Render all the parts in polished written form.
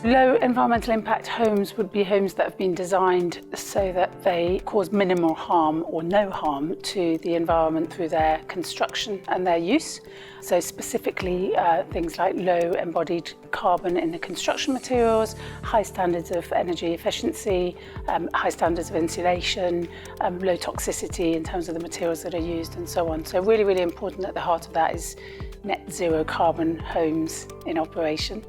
Low environmental impact homes would be homes that have been designed so that they cause minimal harm or no harm to the environment through their construction and their use. So specifically things like low embodied carbon in the construction materials, high standards of energy efficiency, high standards of insulation, low toxicity in terms of the materials that are used and so on. So really, really important at the heart of that is net zero carbon homes in operation.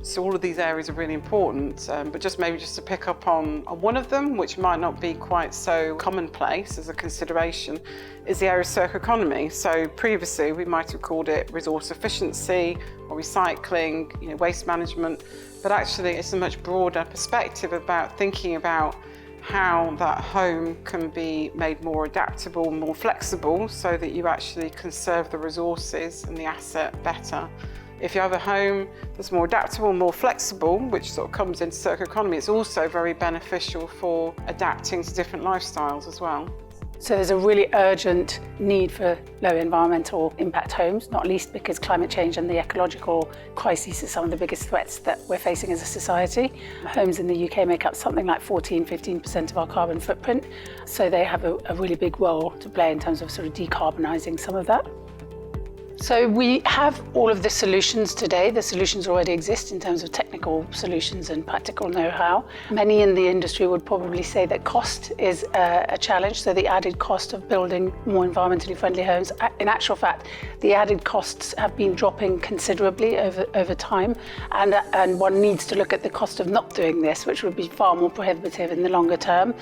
So all of these areas are really important, but just to pick up on one of them, which might not be quite so commonplace as a consideration, is the area of circular economy. So previously we might have called it resource efficiency or recycling, waste management, but actually it's a much broader perspective about thinking about how that home can be made more adaptable, more flexible, so that you actually conserve the resources and the asset better. If you have a home that's more adaptable, more flexible, which sort of comes into circular economy, it's also very beneficial for adapting to different lifestyles as well. So there's a really urgent need for low environmental impact homes, not least because climate change and the ecological crises are some of the biggest threats that we're facing as a society. Homes in the UK make up something like 15% of our carbon footprint, so they have a really big role to play in terms of sort of decarbonising some of that. So we have all of the solutions today. The solutions already exist in terms of technical solutions and practical know-how. Many in the industry would probably say that cost is a challenge, so the added cost of building more environmentally friendly homes. In actual fact, the added costs have been dropping considerably over time, and one needs to look at the cost of not doing this, which would be far more prohibitive in the longer term.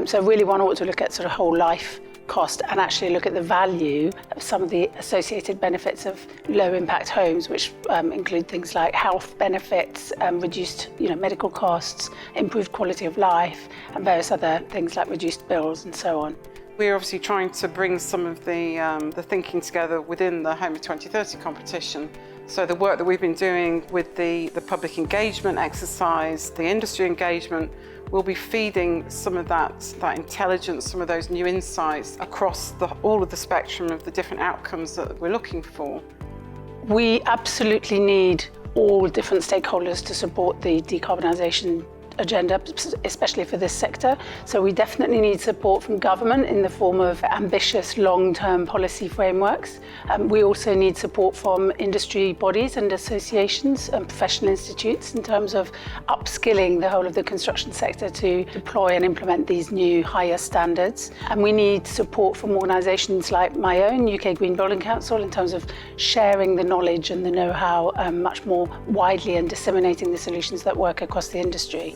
So really one ought to look at sort of whole life cost and actually look at the value of some of the associated benefits of low impact homes, which include things like health benefits, reduced medical costs, improved quality of life, and various other things like reduced bills and so on. We're obviously trying to bring some of the thinking together within the Home of 2030 competition. So the work that we've been doing with the public engagement exercise, the industry engagement, will be feeding some of that intelligence, some of those new insights across all of the spectrum of the different outcomes that we're looking for. We absolutely need all different stakeholders to support the decarbonisation agenda, especially for this sector. So we definitely need support from government in the form of ambitious long-term policy frameworks. We also need support from industry bodies and associations and professional institutes in terms of upskilling the whole of the construction sector to deploy and implement these new higher standards. And we need support from organisations like my own, UK Green Building Council, in terms of sharing the knowledge and the know-how much more widely and disseminating the solutions that work across the industry.